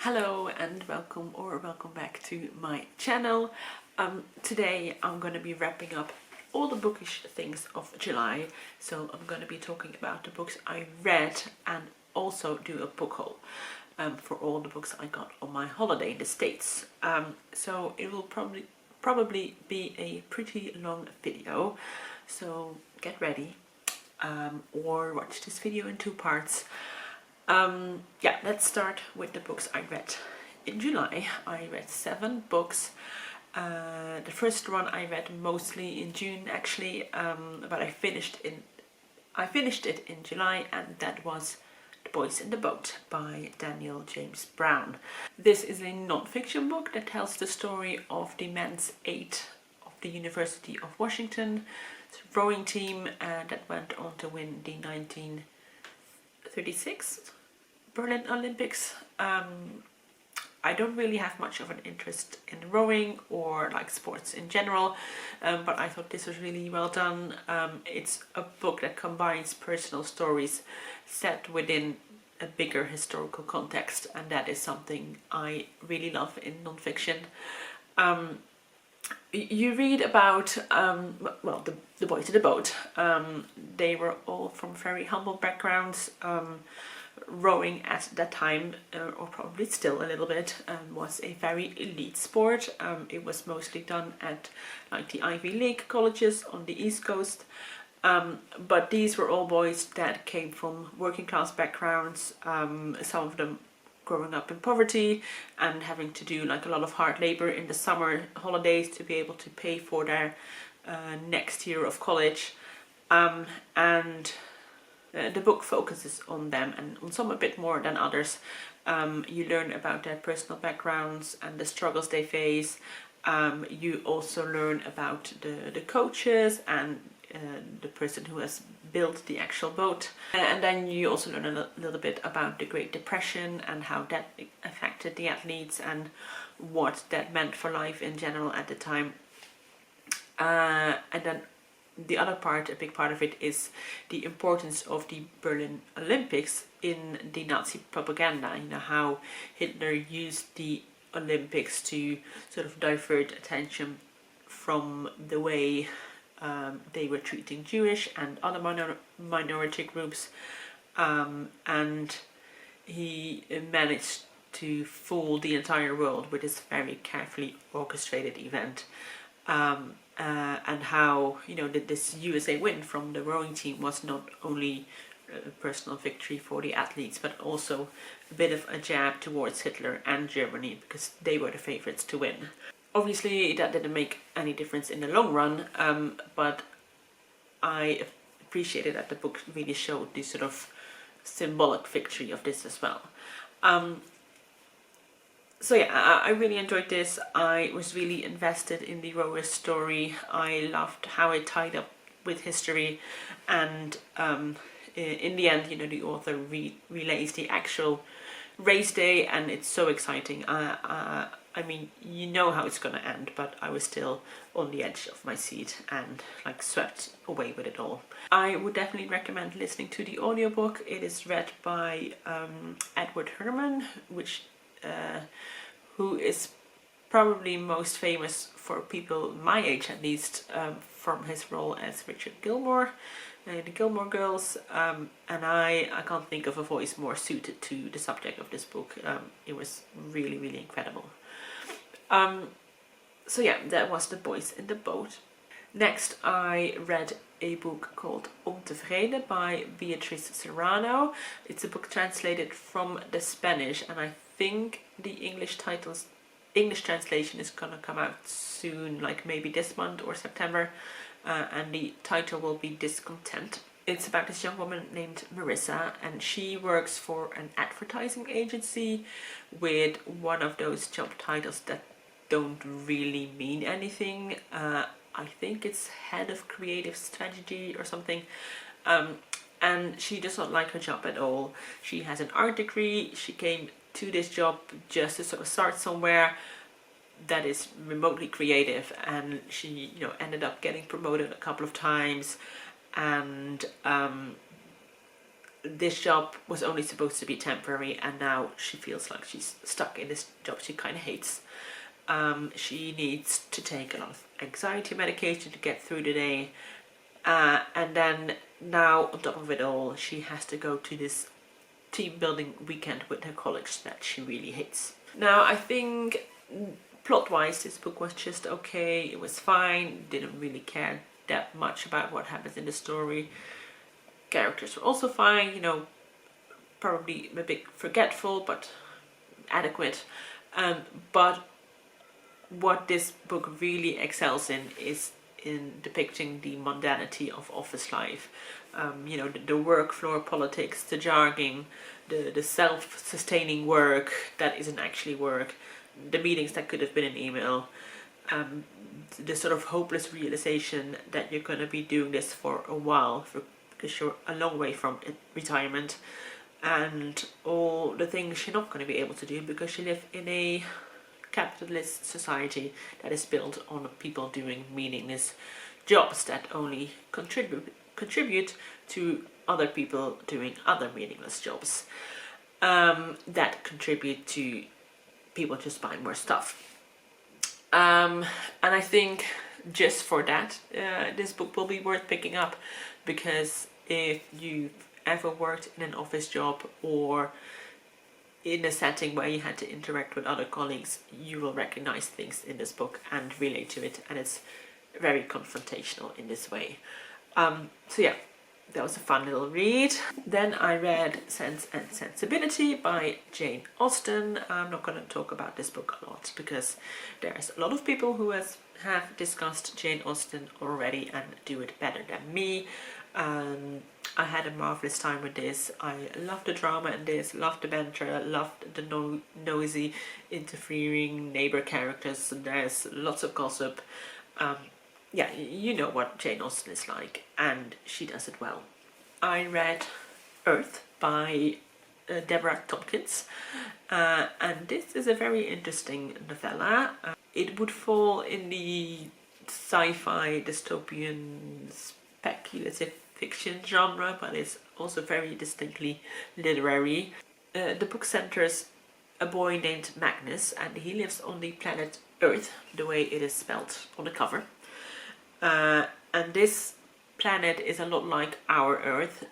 Hello and welcome back to my channel. Today I'm going to be wrapping up all the bookish things of July. So I'm going to be talking about the books I read and also do a book haul for all the books I got on my holiday in the States. So it will probably be a pretty long video. So get ready or watch this video in two parts. Yeah, let's start with the books I read. In July, I read 7 books. The first one I read mostly in June, actually, but I finished it in July, and that was The Boys in the Boat by Daniel James Brown. This is a non-fiction book that tells the story of the men's 8 of the University of Washington rowing team that went on to win the 1936 Berlin Olympics. I don't really have much of an interest in rowing or like sports in general, but I thought this was really well done. It's a book that combines personal stories set within a bigger historical context, and that is something I really love in non-fiction. You read about, well, the boys in the boat. They were all from very humble backgrounds. Rowing at that time, or probably still a little bit, was a very elite sport. It was mostly done at like the Ivy League colleges on the East Coast. But these were all boys that came from working class backgrounds, some of them growing up in poverty and having to do like a lot of hard labor in the summer holidays to be able to pay for their next year of college. The book focuses on them and on some a bit more than others. You learn about their personal backgrounds and the struggles they face. You also learn about the coaches and the person who has built the actual boat. And then you also learn a little bit about the Great Depression and how that affected the athletes and what that meant for life in general at the time. And then the other part, a big part of it, is the importance of the Berlin Olympics in the Nazi propaganda. You know, how Hitler used the Olympics to sort of divert attention from the way they were treating Jewish and other minority groups, and he managed to fool the entire world with this very carefully orchestrated event. And how, you know, this USA win from the rowing team was not only a personal victory for the athletes, but also a bit of a jab towards Hitler and Germany, because they were the favorites to win. Obviously that didn't make any difference in the long run, but I appreciated that the book really showed the sort of symbolic victory of this as well. So yeah, I really enjoyed this. I was really invested in the rower's story. I loved how it tied up with history, and in the end, you know, the author relays the actual race day, and it's so exciting. I mean, you know how it's gonna end, but I was still on the edge of my seat and like swept away with it all. I would definitely recommend listening to the audiobook. It is read by Edward Herman, who is probably most famous for people my age at least, from his role as Richard Gilmore in the Gilmore Girls, and I can't think of a voice more suited to the subject of this book. It was really, really incredible. So yeah, that was The Boys in the Boat. Next I read a book called Ontevreden by Beatriz Serrano. It's a book translated from the Spanish, and I think the English translation is gonna come out soon, like maybe this month or September, and the title will be Discontent. It's about this young woman named Marissa, and she works for an advertising agency with one of those job titles that don't really mean anything. I think it's head of creative strategy or something. And she does not like her job at all. She has an art degree. She came to this job just to sort of start somewhere that is remotely creative, and she, you know, ended up getting promoted a couple of times, and this job was only supposed to be temporary, and now she feels like she's stuck in this job she kind of hates. She needs to take a lot of anxiety medication to get through the day, and then now on top of it all, she has to go to this team building weekend with her colleagues that she really hates. Now I think plot wise this book was just okay, it was fine, didn't really care that much about what happens in the story. Characters were also fine, you know, probably a bit forgetful but adequate. But what this book really excels in is in depicting the mundanity of office life. You know, the work floor politics, the jargon, the self-sustaining work that isn't actually work, the meetings that could have been an email, the sort of hopeless realization that you're going to be doing this for a while because you're a long way from retirement, and all the things you're not going to be able to do because you live in a capitalist society that is built on people doing meaningless jobs that only contribute to other people doing other meaningless jobs, that contribute to people just buying more stuff. And I think just for that, this book will be worth picking up, because if you've ever worked in an office job or in a setting where you had to interact with other colleagues, you will recognize things in this book and relate to it, and it's very confrontational in this way. So yeah, that was a fun little read. Then I read Sense and Sensibility by Jane Austen. I'm not going to talk about this book a lot because there's a lot of people who have discussed Jane Austen already and do it better than me. I had a marvelous time with this. I loved the drama in this, loved the banter, loved the noisy, interfering neighbor characters. There's lots of gossip. Yeah, you know what Jane Austen is like, and she does it well. I read Aerth by Deborah Tomkins, and this is a very interesting novella. It would fall in the sci-fi, dystopian, speculative fiction genre, but it's also very distinctly literary. The book centers a boy named Magnus, and he lives on the planet Earth, the way it is spelled on the cover. And this planet is a lot like our Earth,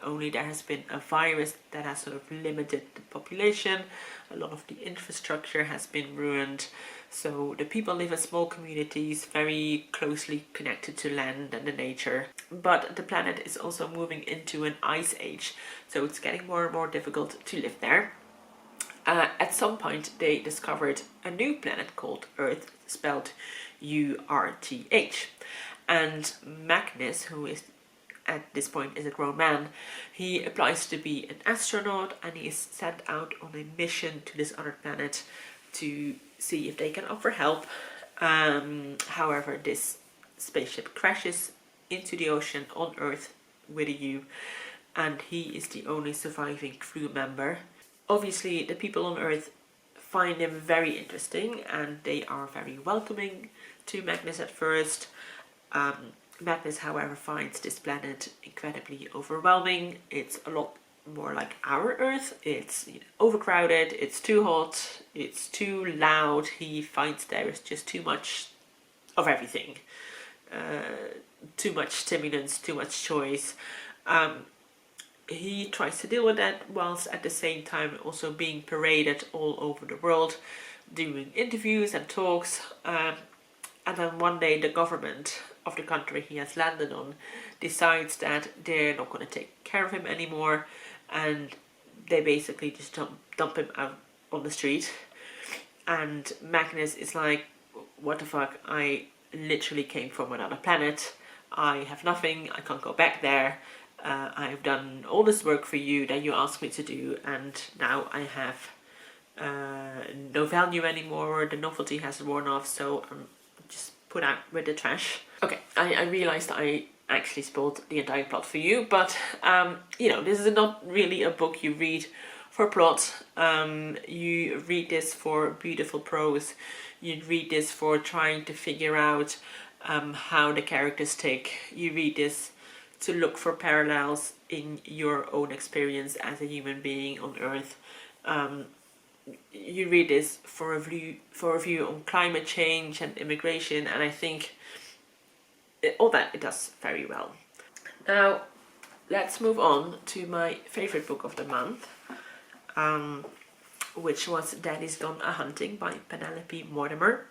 only there has been a virus that has sort of limited the population. A lot of the infrastructure has been ruined, so the people live in small communities very closely connected to land and the nature. But the planet is also moving into an ice age, so it's getting more and more difficult to live there. At some point they discovered a new planet called Earth, spelled U-R-T-H, and Magnus, who is at this point is a grown man, he applies to be an astronaut, and he is sent out on a mission to this other planet to see if they can offer help. However, this spaceship crashes into the ocean on Earth with a U, and he is the only surviving crew member. Obviously, the people on Earth find him very interesting, and they are very welcoming to Magnus at first. Magnus, however, finds this planet incredibly overwhelming. It's a lot more like our Earth. It's overcrowded, it's too hot, it's too loud. He finds there is just too much of everything. Too much stimulants, too much choice. He tries to deal with that whilst at the same time also being paraded all over the world, doing interviews and talks. And then one day the government of the country he has landed on decides that they're not going to take care of him anymore, and they basically just dump him out on the street. And Magnus is like, what the fuck, I literally came from another planet, I have nothing, I can't go back there, I've done all this work for you that you asked me to do, and now I have no value anymore, the novelty has worn off, so I'm just put out with the trash. Okay, I realized I actually spoiled the entire plot for you, but you know, this is not really a book you read for plot. You read this for beautiful prose, you read this for trying to figure out how the characters tick, you read this to look for parallels in your own experience as a human being on Earth. You read this for a view on climate change and immigration, and I think all that it does very well. Now let's move on to my favorite book of the month, which was Daddy's Gone A-Hunting by Penelope Mortimer.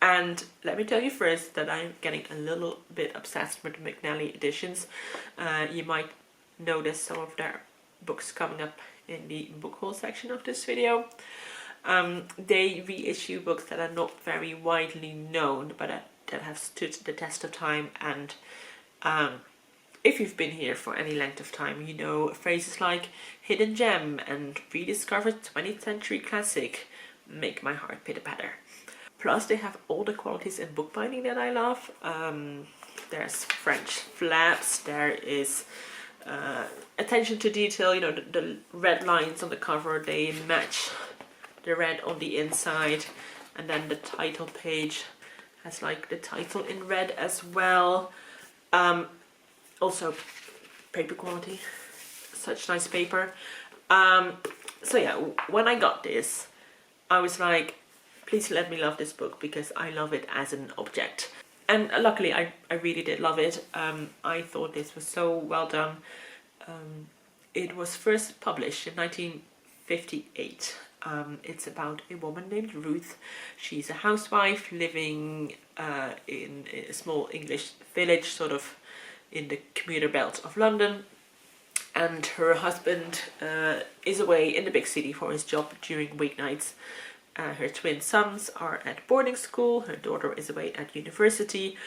And let me tell you first that I'm getting a little bit obsessed with the McNally editions. You might notice some of their books coming up in the book haul section of this video. They reissue books that are not very widely known, but that have stood the test of time. And if you've been here for any length of time, you know phrases like hidden gem and rediscovered 20th century classic make my heart pitter-patter. Plus they have all the qualities in bookbinding that I love. There's French flaps, there is attention to detail, you know, the red lines on the cover, they match the red on the inside, and then the title page has like the title in red as well. Also paper quality, such nice paper. So yeah, when I got this, I was like, please let me love this book because I love it as an object. And luckily I really did love it. I thought this was so well done. It was first published in 1958. It's about a woman named Ruth. She's a housewife living in a small English village, sort of in the commuter belt of London. And her husband is away in the big city for his job during weeknights. Her twin sons are at boarding school, her daughter is away at university,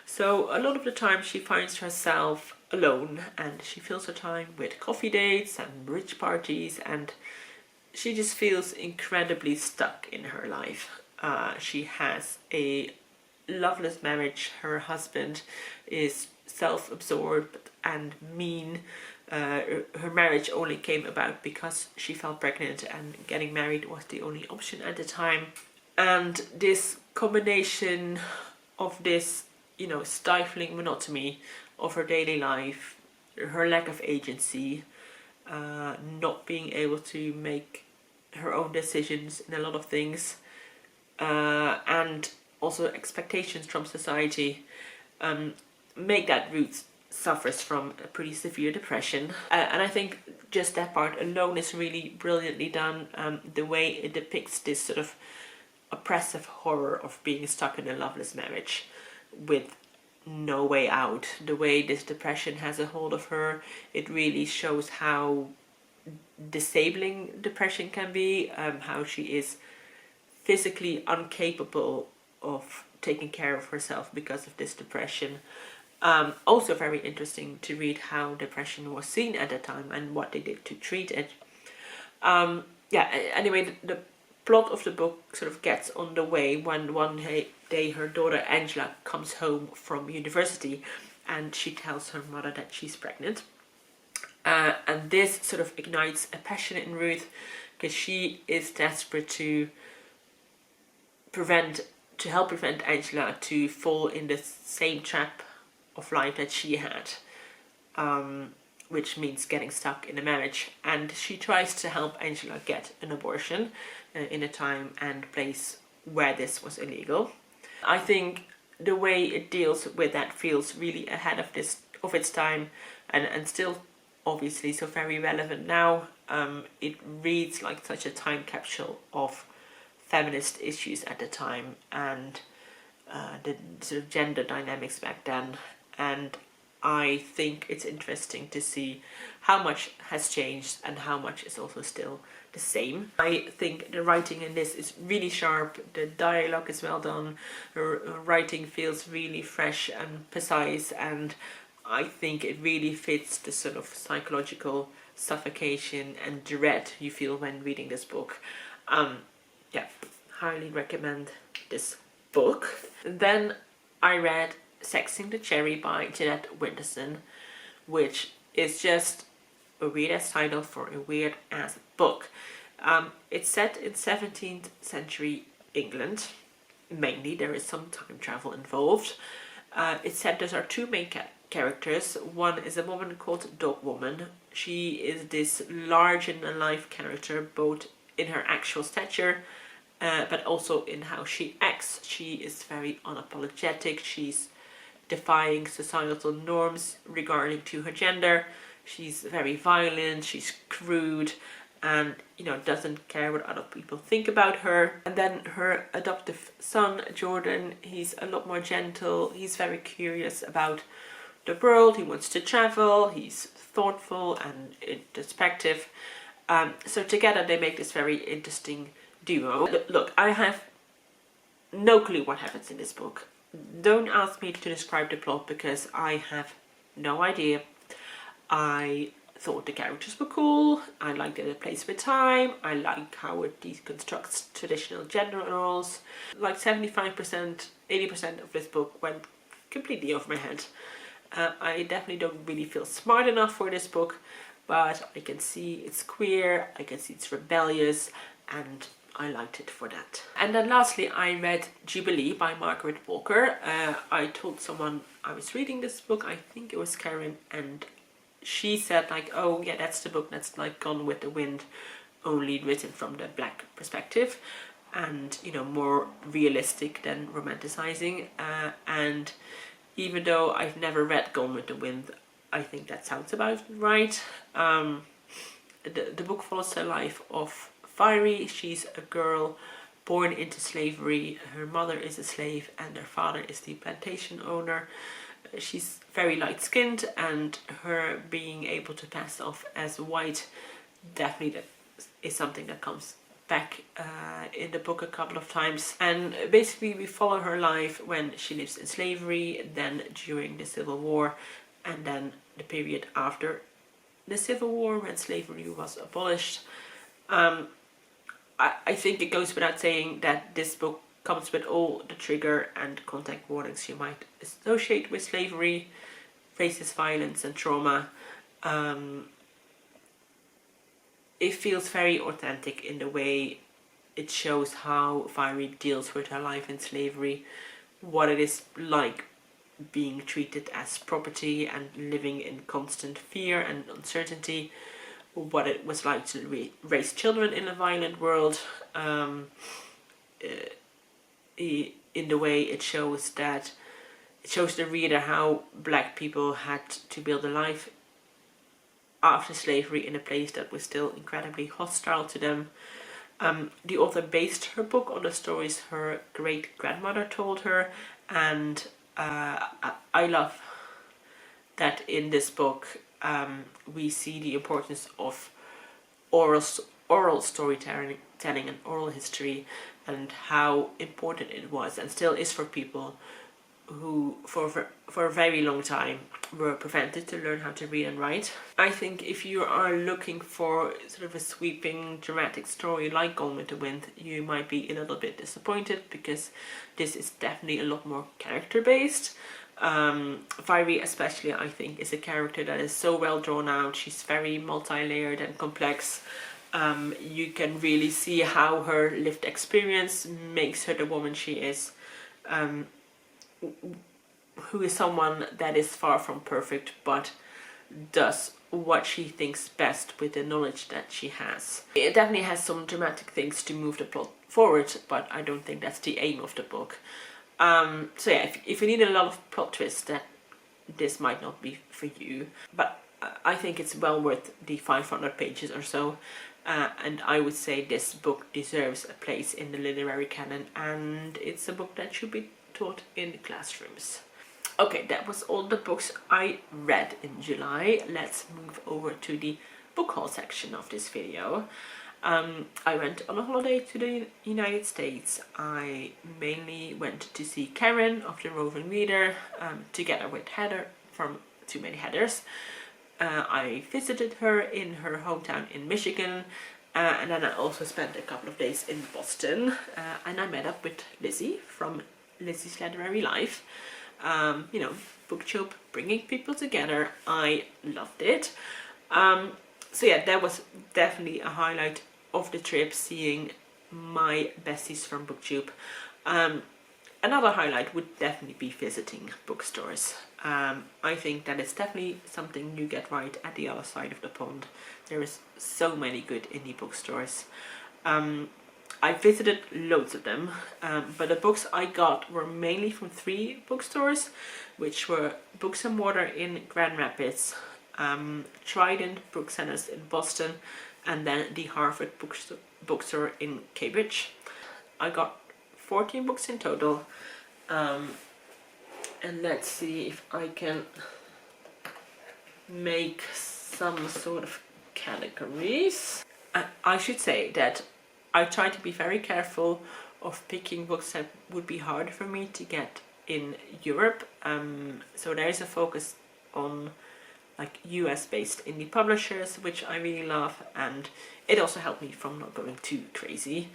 so a lot of the time she finds herself alone, and she fills her time with coffee dates and bridge parties, and she just feels incredibly stuck in her life. She has a loveless marriage. Her husband is self-absorbed and mean. Her marriage only came about because she fell pregnant, and getting married was the only option at the time. And this combination of this, you know, stifling monotony of her daily life, her lack of agency, not being able to make her own decisions in a lot of things, and also expectations from society, make that Ruth suffers from a pretty severe depression. And I think just that part alone is really brilliantly done. The way it depicts this sort of oppressive horror of being stuck in a loveless marriage with no way out. The way this depression has a hold of her, it really shows how disabling depression can be, how she is physically incapable of taking care of herself because of this depression. Also very interesting to read how depression was seen at the time and what they did to treat it. Yeah, anyway, the plot of the book sort of gets on the way when one day her daughter Angela comes home from university and she tells her mother that she's pregnant. And this sort of ignites a passion in Ruth because she is desperate to help prevent Angela to fall in the same trap of life that she had, which means getting stuck in a marriage. And she tries to help Angela get an abortion in a time and place where this was illegal. I think the way it deals with that feels really ahead of its time, and still obviously so very relevant now. It reads like such a time capsule of feminist issues at the time and the sort of gender dynamics back then. And I think it's interesting to see how much has changed and how much is also still the same. I think the writing in this is really sharp, the dialogue is well done, her writing feels really fresh and precise, and I think it really fits the sort of psychological suffocation and dread you feel when reading this book. Yeah, highly recommend this book. Then I read Sexing the Cherry by Jeanette Winterson, which is just a weird ass title for a weird ass book. It's set in 17th century England. Mainly there is some time travel involved. It centers our two main characters. One is a woman called Dog Woman. She is this larger-than-life character, both in her actual stature, but also in how she acts. She is very unapologetic. She's defying societal norms regarding to her gender. She's very violent. She's crude, and doesn't care what other people think about her. And then her adoptive son Jordan, he's a lot more gentle. He's very curious about the world. He wants to travel. He's thoughtful and introspective. So together they make this very interesting duo. Look, I have no clue what happens in this book. Don't ask me to describe the plot because I have no idea. I thought the characters were cool. I liked that it plays with time. I like how it deconstructs traditional gender roles. Like 75%, 80% of this book went completely over my head. I definitely don't really feel smart enough for this book, but I can see it's queer, I can see it's rebellious, and I liked it for that. And then lastly, I read Jubilee by Margaret Walker. I told someone I was reading this book, I think it was Karen, and she said like, oh yeah, that's the book that's like Gone with the Wind, only written from the black perspective, and more realistic than romanticizing. And even though I've never read Gone with the Wind, I think that sounds about right. The book follows the life of Fiery. She's a girl born into slavery. Her mother is a slave and her father is the plantation owner. She's very light-skinned, and her being able to pass off as white definitely is something that comes back in the book a couple of times. And basically we follow her life when she lives in slavery, then during the Civil War, and then the period after the Civil War when slavery was abolished. I think it goes without saying that this book comes with all the trigger and content warnings you might associate with slavery, racist violence and trauma. It feels very authentic in the way it shows how Fiery deals with her life in slavery, what it is like being treated as property and living in constant fear and uncertainty, what it was like to raise children in a violent world, in the way it shows the reader how black people had to build a life after slavery in a place that was still incredibly hostile to them. The author based her book on the stories her great-grandmother told her, and I love that in this book we see the importance of oral storytelling and oral history, and how important it was and still is for people who for a very long time were prevented to learn how to read and write. I think if you are looking for sort of a sweeping dramatic story like Gone with the Wind, you might be a little bit disappointed, because this is definitely a lot more character based. Fiery especially, I think, is a character that is so well drawn out. She's very multi-layered and complex. You can really see how her lived experience makes her the woman she is, who is someone that is far from perfect but does what she thinks best with the knowledge that she has. It definitely has some dramatic things to move the plot forward, but I don't think that's the aim of the book. So yeah, if you need a lot of plot twists, that this might not be for you, but I think it's well worth the 500 pages or so, and I would say this book deserves a place in the literary canon, and it's a book that should be taught in the classrooms. Okay, that was all the books I read in July. Let's move over to the book haul section of this video. I went on a holiday to the United States. I mainly went to see Karen of the Roving Reader, together with Heather from Too Many Heathers. I visited her in her hometown in Michigan, and then I also spent a couple of days in Boston, and I met up with Lizzie from Lizzie's Literary Life. You know, booktube, bringing people together. I loved it. So yeah, that was definitely a highlight of the trip, seeing my besties from booktube. Another highlight would definitely be visiting bookstores. I think that it's definitely something you get right at the other side of the pond. There is so many good indie bookstores. I visited loads of them, but the books I got were mainly from 3 bookstores, which were Books and Water in Grand Rapids, Trident Booksellers in Boston, and then the Harvard bookstore in Cambridge. I got 14 books in total, and let's see if I can make some sort of categories. I should say that I try to be very careful of picking books that would be hard for me to get in Europe. So there is a focus on like US based indie publishers, which I really love, and it also helped me from not going too crazy.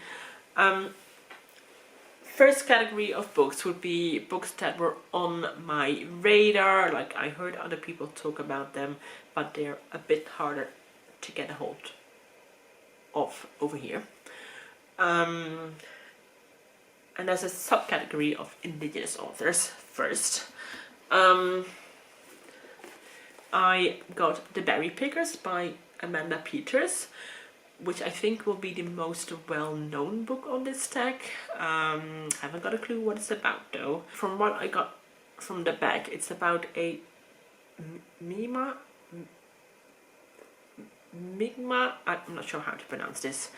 First category of books would be books that were on my radar, like I heard other people talk about them, but they're a bit harder to get a hold of over here. And there's a subcategory of indigenous authors first. I got The Berry Pickers by Amanda Peters, which I think will be the most well-known book on this stack. Haven't got a clue what it's about though. From what I got from the back, it's about a Mi'kmaq, I'm not sure how to pronounce this.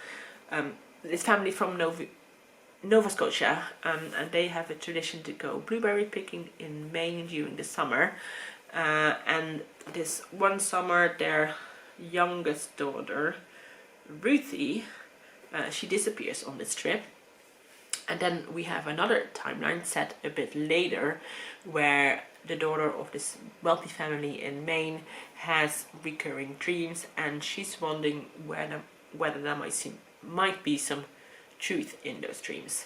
This family from Nova Scotia, and they have a tradition to go blueberry picking in Maine during the summer. And this one summer, their youngest daughter, Ruthie, she disappears on this trip. And then we have another timeline set a bit later, where the daughter of this wealthy family in Maine has recurring dreams, and she's wondering whether there might be some truth in those dreams.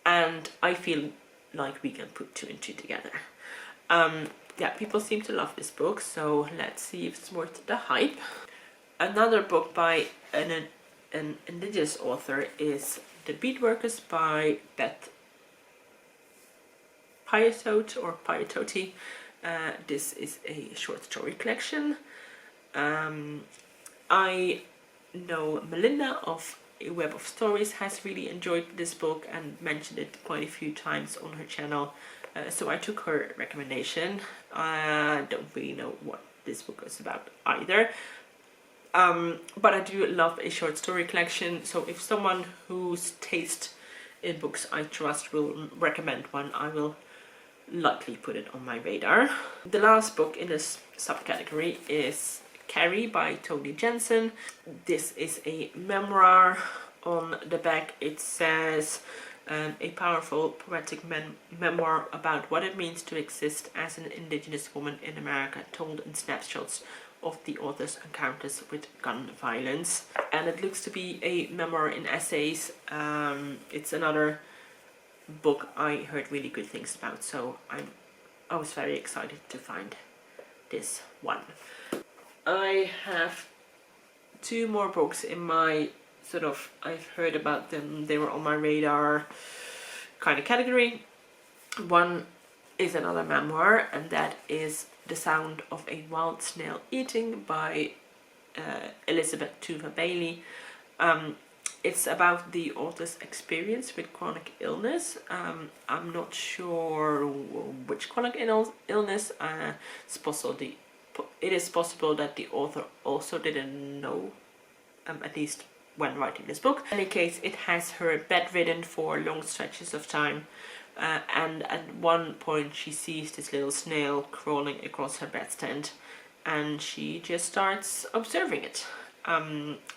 And I feel like we can put 2 and 2 together. Yeah, people seem to love this book, so let's see if it's worth the hype. Another book by an indigenous author is The Beadworkers by Beth Piatote or Piatote. This is a short story collection. I know Melinda of A Web of Stories has really enjoyed this book and mentioned it quite a few times on her channel, so I took her recommendation. I don't really know what this book is about either, but I do love a short story collection, so if someone whose taste in books I trust will recommend one, I will likely put it on my radar. The last book in this subcategory is Carrie by Toni Jensen. This is a memoir. On the back it says a powerful poetic memoir about what it means to exist as an indigenous woman in America, told in snapshots of the author's encounters with gun violence. And it looks to be a memoir in essays. It's another book I heard really good things about, so I was very excited to find this one. I have 2 more books in my sort of, I've heard about them, they were on my radar kind of category. One is another memoir, and that is The Sound of a Wild Snail Eating by Elisabeth Tova Bailey. It's about the author's experience with chronic illness. I'm not sure which chronic illness. It is possible that the author also didn't know, at least when writing this book. In any case, it has her bedridden for long stretches of time, and at one point she sees this little snail crawling across her bedstand, and she just starts observing it.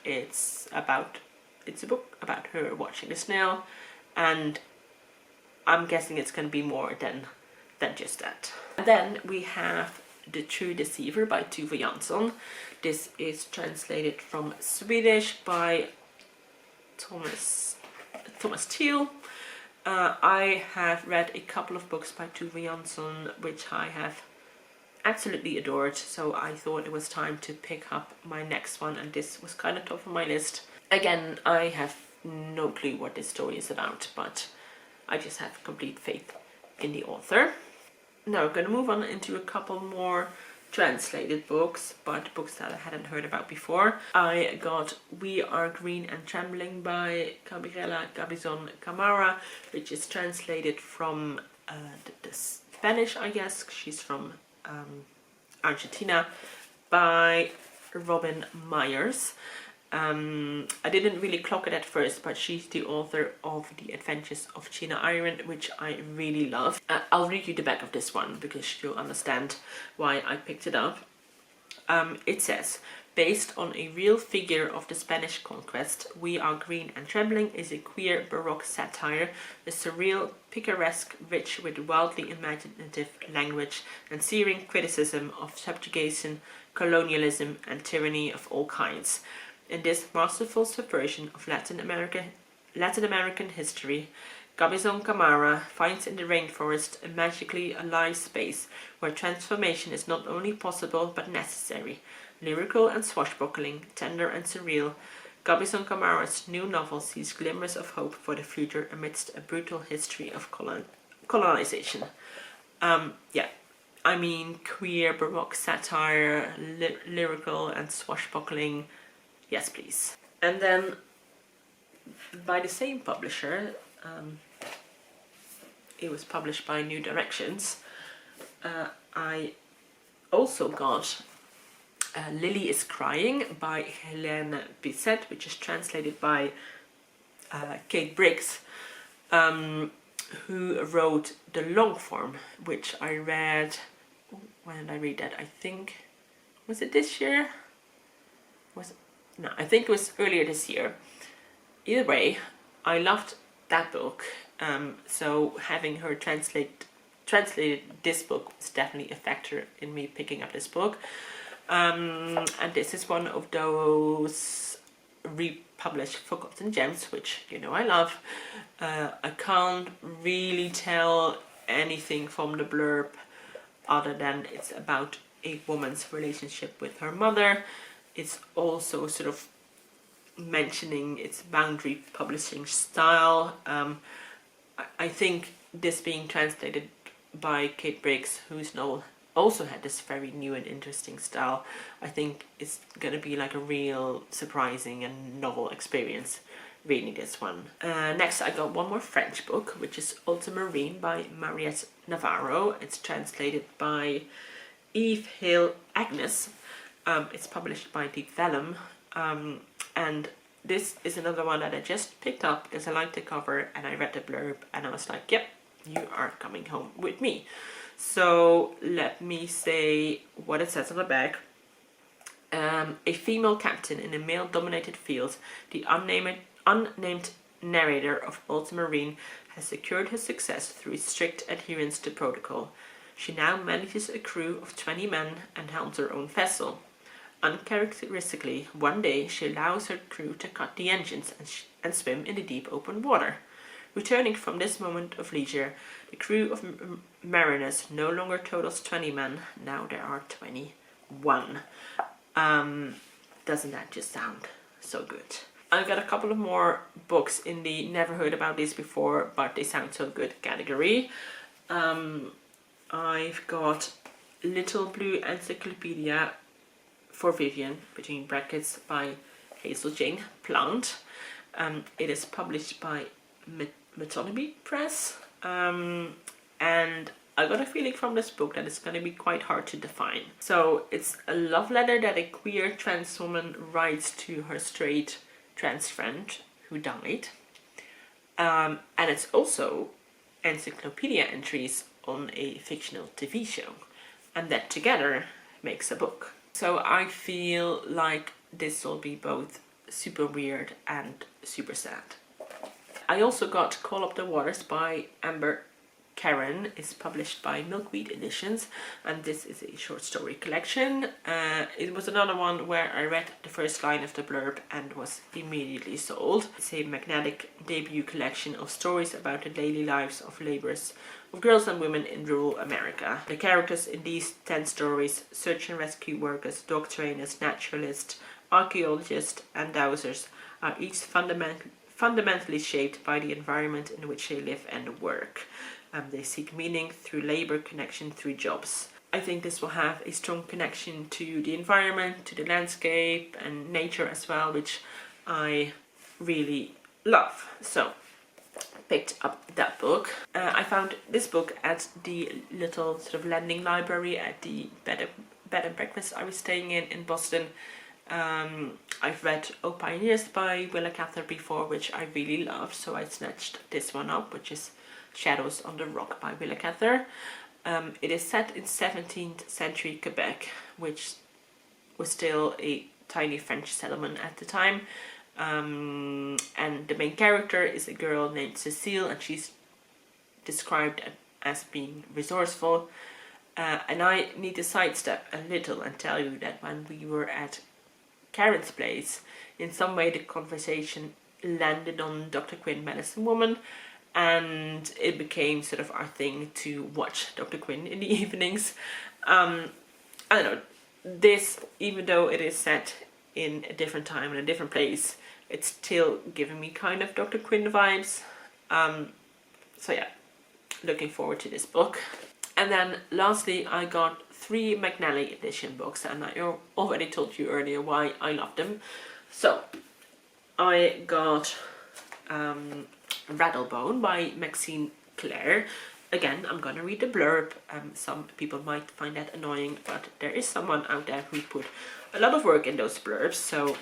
It's a book about her watching the snail, and I'm guessing it's going to be more than just that. And then we have The True Deceiver by Tove Jansson. This is translated from Swedish by Thomas Thiel. I have read a couple of books by Tove Jansson which I have absolutely adored, so I thought it was time to pick up my next one, and this was kind of top of my list. Again, I have no clue what this story is about, but I just have complete faith in the author. Now we're going to move on into a couple more translated books, but books that I hadn't heard about before. I got We Are Green and Trembling by Gabriela Cabezon Camara, which is translated from the Spanish, I guess. She's from Argentina, by Robin Myers. I didn't really clock it at first, but she's the author of The Adventures of China Iron, which I really love. I'll read you the back of this one because you'll understand why I picked it up. It says, based on a real figure of the Spanish conquest, We Are Green and Trembling is a queer Baroque satire, a surreal, picaresque, rich with wildly imaginative language and searing criticism of subjugation, colonialism and tyranny of all kinds. In this masterful subversion of Latin American history, Cabezon Camara finds in the rainforest a magically alive space where transformation is not only possible but necessary. Lyrical and swashbuckling, tender and surreal, Cabezon Camara's new novel sees glimmers of hope for the future amidst a brutal history of colonization. Yeah, I mean, queer Baroque satire, lyrical and swashbuckling. Yes, please. And then, by the same publisher, it was published by New Directions, I also got Lili is Crying by Helene Bessette, which is translated by Kate Briggs, who wrote the long form, which I read, when did I read that? I think, was it this year? No, I think it was earlier this year. Either way, I loved that book. So having her translated this book was definitely a factor in me picking up this book. And this is one of those republished forgotten gems, which you know I love. I can't really tell anything from the blurb other than it's about a woman's relationship with her mother. It's also sort of mentioning its boundary publishing style. I think this being translated by Kate Briggs, whose novel also had this very new and interesting style, I think it's gonna be like a real surprising and novel experience reading this one. Next I got one more French book, which is Ultramarine by Mariette Navarro. It's translated by Eve Hill Agnes. It's published by Deep Vellum, and this is another one that I just picked up because I liked the cover and I read the blurb and I was like, yep, you are coming home with me. So let me say what it says on the back. A female captain in a male-dominated field, the unnamed narrator of Ultramarine has secured her success through strict adherence to protocol. She now manages a crew of 20 men and helms her own vessel. Uncharacteristically, one day she allows her crew to cut the engines and swim in the deep open water. Returning from this moment of leisure, the crew of mariners no longer totals 20 men, now there are 21. Doesn't that just sound so good? I've got a couple of more books in the never heard about these before but they sound so good category. I've got Little Blue Encyclopedia for Vivian, between brackets, by Hazel Jane Plante. It is published by Metonymy Press, and I got a feeling from this book that it's going to be quite hard to define. So it's a love letter that a queer trans woman writes to her straight trans friend who died, and it's also encyclopedia entries on a fictional TV show, and that together makes a book. So I feel like this will be both super weird and super sad. I also got Call Up the Waters by Amber Karen. It's published by Milkweed Editions, and this is a short story collection. It was another one where I read the first line of the blurb and was immediately sold. It's a magnetic debut collection of stories about the daily lives of laborers, of girls and women in rural America. The characters in these 10 stories, search and rescue workers, dog trainers, naturalists, archaeologists and dowsers, are each fundamentally shaped by the environment in which they live and work. They seek meaning through labor, connection through jobs. I think this will have a strong connection to the environment, to the landscape and nature as well, which I really love. So I picked up that book. I found this book at the little sort of lending library at the bed and breakfast I was staying in Boston. I've read O Pioneers by Willa Cather before, which I really loved, so I snatched this one up, which is Shadows on the Rock by Willa Cather. It is set in 17th century Quebec, which was still a tiny French settlement at the time. And the main character is a girl named Cecile, and she's described as being resourceful. And I need to sidestep a little and tell you that when we were at Karen's place, in some way the conversation landed on Dr. Quinn, Medicine Woman, and it became sort of our thing to watch Dr. Quinn in the evenings. I don't know, this, even though it is set in a different time and a different place, it's still giving me kind of Dr. Quinn vibes. So yeah, looking forward to this book. And then lastly, I got 3 McNally edition books, and I already told you earlier why I love them. So I got Rattlebone by Maxine Clare. Again, I'm gonna read the blurb. Some people might find that annoying, but there is someone out there who put a lot of work in those blurbs, so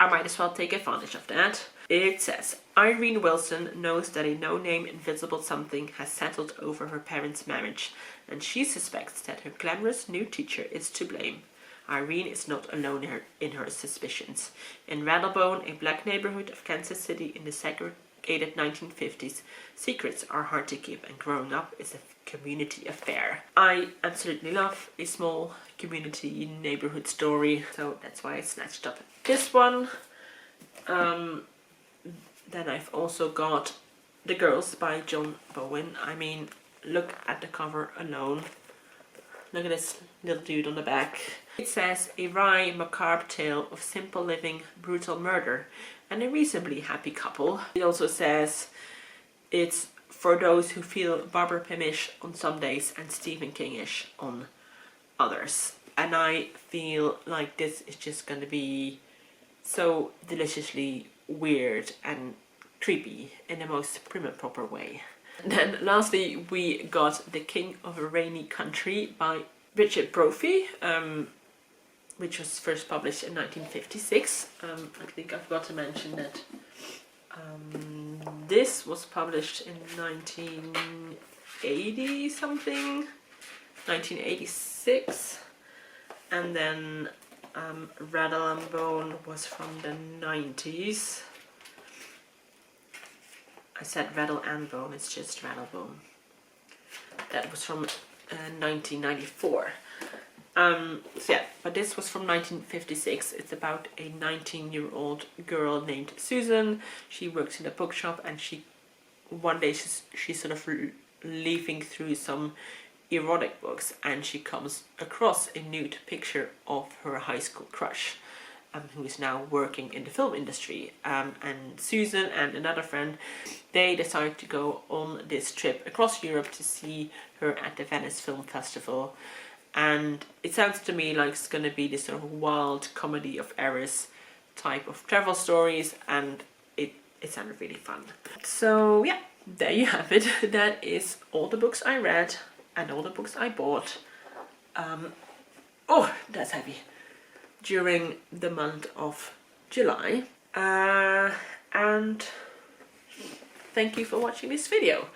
I might as well take advantage of that. It says, Irene Wilson knows that a no-name invisible something has settled over her parents' marriage, and she suspects that her glamorous new teacher is to blame. Irene is not alone in her suspicions. In Rattlebone, a black neighborhood of Kansas City in the segregated 1950s, secrets are hard to keep, and growing up is a community affair. I absolutely love a small community neighborhood story, so that's why I snatched up this one. Then I've also got The Girls by John Bowen. I mean, look at the cover alone. Look at this little dude on the back. It says, a wry, macabre tale of simple living, brutal murder, and a reasonably happy couple. It also says, it's for those who feel Barbara Pym-ish on some days and Stephen King-ish on others. And I feel like this is just going to be so deliciously weird and creepy in the most prim and proper way. And then lastly we got The King of a Rainy Country by Brigid Brophy, which was first published in 1956. I think I forgot to mention that this was published in 1980 something, 1986, and then Rattle and Bone was from the 90s. I said Rattle and Bone, it's just Rattlebone. That was from 1994. So yeah, but this was from 1956. It's about a 19-year-old girl named Susan. She works in a bookshop, and one day she's sort of leafing through some erotic books, and she comes across a nude picture of her high school crush, who is now working in the film industry. And Susan and another friend, they decide to go on this trip across Europe to see her at the Venice Film Festival. And it sounds to me like it's going to be this sort of wild comedy of errors type of travel stories, and it sounded really fun. So yeah, there you have it. That is all the books I read and all the books I bought. Oh, that's heavy. During the month of July. And thank you for watching this video.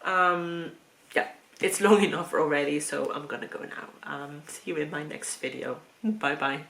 Yeah, it's long enough already, so I'm gonna go now. See you in my next video. Bye bye.